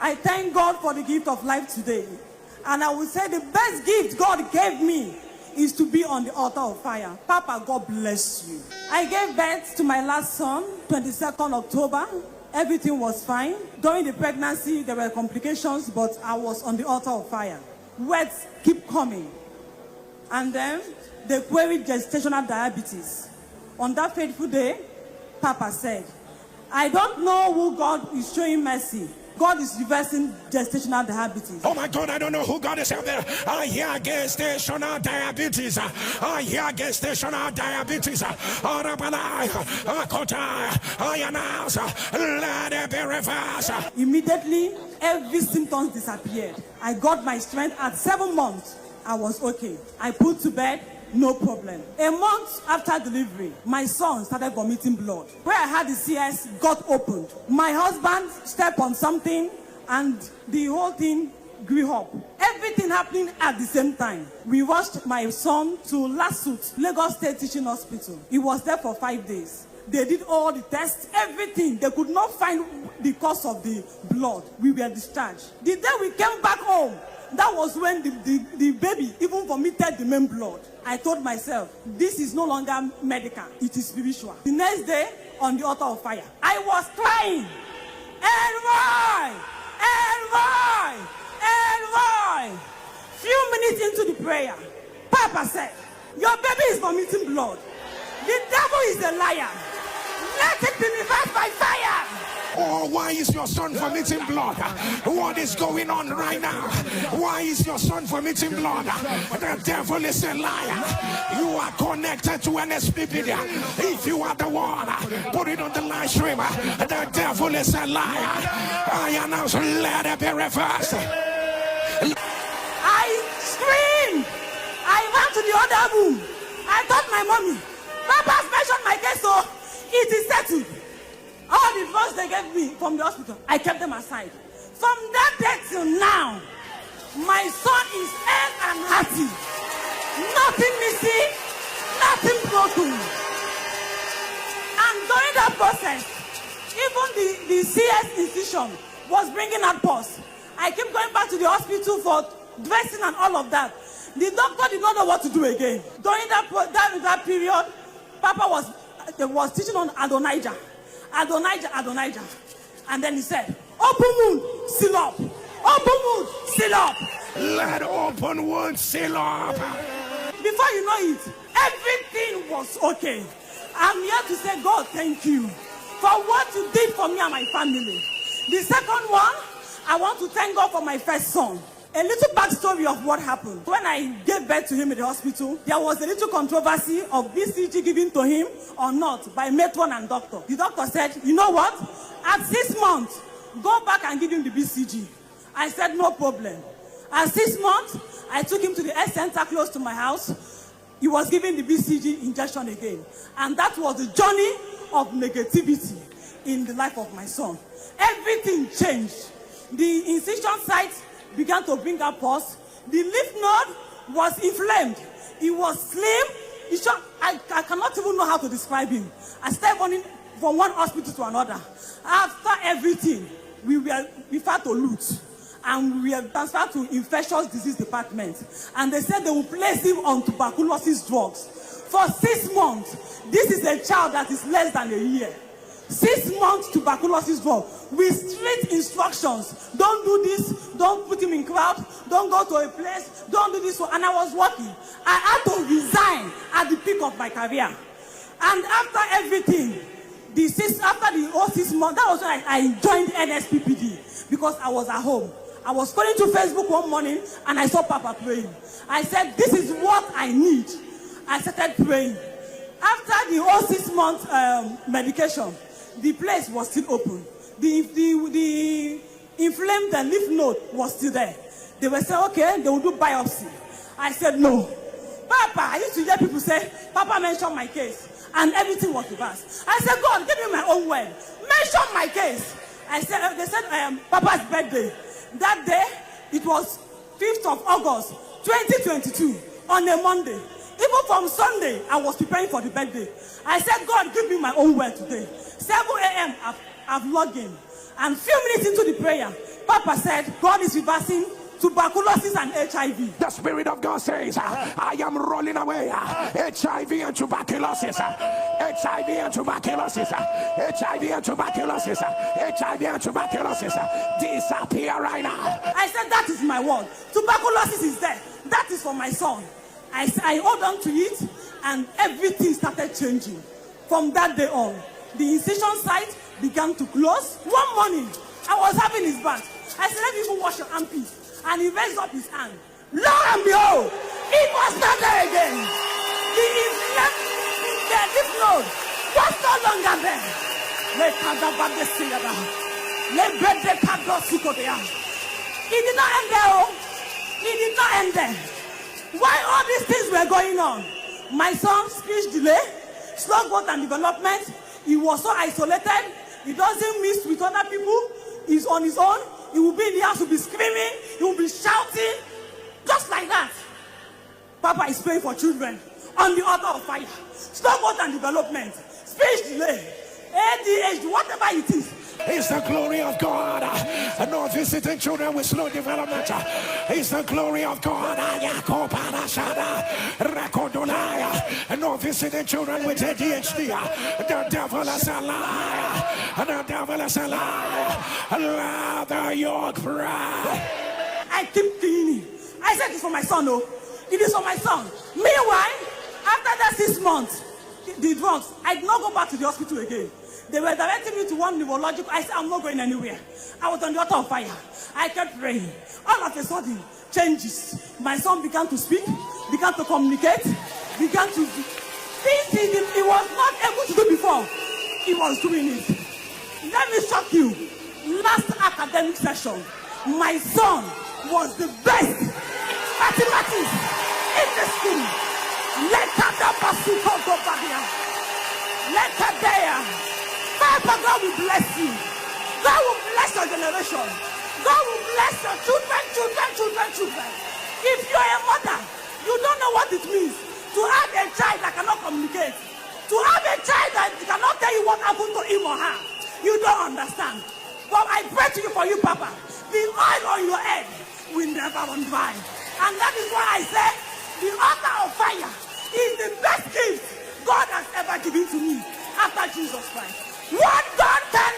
I thank God for the gift of life today. And I would say the best gift God gave me is to be on the altar of fire. Papa, God bless you. I gave birth to my last son, 22nd October. Everything was fine. During the pregnancy, there were complications, but I was on the altar of fire. Words keep coming. And then they queried gestational diabetes. On that fateful day, Papa said, I don't know who God is showing mercy. God is reversing gestational diabetes. Oh my God, I don't know who God is out there. I hear gestational diabetes. I hear gestational diabetes. I announce, let it be reversed. Immediately, every symptom disappeared. I got my strength at 7 months. I was okay. I put to bed, no problem. A month after delivery, my son started vomiting blood. Where I had the CS got opened. My husband stepped on something and the whole thing grew up. Everything happening at the same time. We rushed my son to Lasut, Lagos State Teaching Hospital. He was there for 5 days. They did all the tests, everything. They could not find the cause of the blood. We were discharged. The day we came back home, that was when the baby even vomited the main blood. I told myself, this is no longer medical, it is spiritual. The next day, on the altar of fire, I was crying. And why? And why? And why? Few minutes into the prayer, Papa said, your baby is vomiting blood. The devil is a liar. Let it be reversed by fire. Oh, why is your son vomiting blood? What is going on right now? Why is your son vomiting blood? The devil is a liar. You are connected to an NSPPD. If you are the one, put it on the live stream. The devil is a liar. I announce, let it be reversed. I screamed. I ran to the other room. I told my mommy, Papa's mentioned my case, so it is settled. All the drugs they gave me from the hospital, I kept them aside. From that day till now, my son is healthy and happy. Nothing missing, nothing broken. And during that process, even the CS institution was bringing out pus. I kept going back to the hospital for dressing and all of that. The doctor did not know what to do again. During that period, Papa was teaching on Adonijah. Adonijah. And then he said, open wound, seal up. Open wound, seal up. Let open wound seal up. Before you know it, everything was okay. I'm here to say, God, thank you for what you did for me and my family. The second one, I want to thank God for my first son. A little backstory of what happened. When I gave birth to him in the hospital, there was a little controversy of BCG given to him or not by matron and doctor. The doctor said, you know what? At 6 months, go back and give him the BCG. I said, no problem. At 6 months, I took him to the health center close to my house. He was given the BCG injection again. And that was the journey of negativity in the life of my son. Everything changed. The incision site began to bring up pus. The lymph node was inflamed. He was slim. I cannot even know how to describe him. I started running from one hospital to another. After everything, we were referred to LUT. And we were transferred to infectious disease department. And they said they will place him on tuberculosis drugs. For 6 months, this is a child that is less than a year. 6 months tuberculosis drug with strict instructions. Don't do this, don't put him in crowd, don't go to a place, don't do this. And I was working. I had to resign at the peak of my career. And after everything, after the whole 6 months, that was when I joined NSPPD because I was at home. I was scrolling through Facebook one morning and I saw Papa praying. I said, this is what I need. I started praying. After the whole 6 months medication, the place was still open. The inflamed lymph node was still there. They were saying, okay, they will do biopsy. I said, no. Papa, I used to hear people say, Papa mentioned my case, and everything was reversed. I said, God, give me my own word. Mention my case. I said, they said, Papa's birthday. That day, it was 5th of August, 2022, on a Monday. Even from Sunday, I was preparing for the birthday. I said, God, give me my own word today. 7 a.m., I've logged in. And few minutes into the prayer, Papa said, God is reversing tuberculosis and HIV. The Spirit of God says, I am rolling away HIV and tuberculosis. HIV and tuberculosis. HIV and tuberculosis. HIV and tuberculosis. Disappear right now. I said, that is my word. Tuberculosis is there. That is for my son. I hold on to it, and everything started changing. From that day on, the incision site began to close. One morning, I was having his bath. I said, let me even wash your armpits. And he raised up his hand. Lo and behold, it was not there again. The lymph node was no longer there. It did not end there. Oh. It did not end there. Why all these things were going on? My son's speech delay, slow growth and development. He was so isolated. He doesn't mix with other people. He's on his own. He will be in the house, he will be screaming, he will be shouting, just like that. Papa is praying for children on the altar of fire. Slow growth and development, speech delay, ADHD, whatever it is. It's the glory of God. Not visiting children with slow development. It's the glory of God. Not visiting children with ADHD. The devil is a liar. The devil is a liar. Louder your cry. I keep cleaning. I said it's for my son, no. It is for my son. Meanwhile, after that 6 months, the drugs, I did not go back to the hospital again. They were directing me to one neurological. I said, I'm not going anywhere. I was on the altar of fire. I kept praying. All of a sudden, changes. My son began to speak, began to communicate, began to do things he was not able to do before. He was doing it. Let me shock you. Last academic session, my son was the best mathematics in the school. Let Papa, God will bless you. God will bless your generation. God will bless your children. If you're a mother, you don't know what it means to have a child that cannot communicate. To have a child that cannot tell you what happened to him or her. You don't understand. But I pray to you for you, Papa. The oil on your head will never run dry. And that is why I say the altar of fire is the best gift God has ever given to me after Jesus Christ. What God can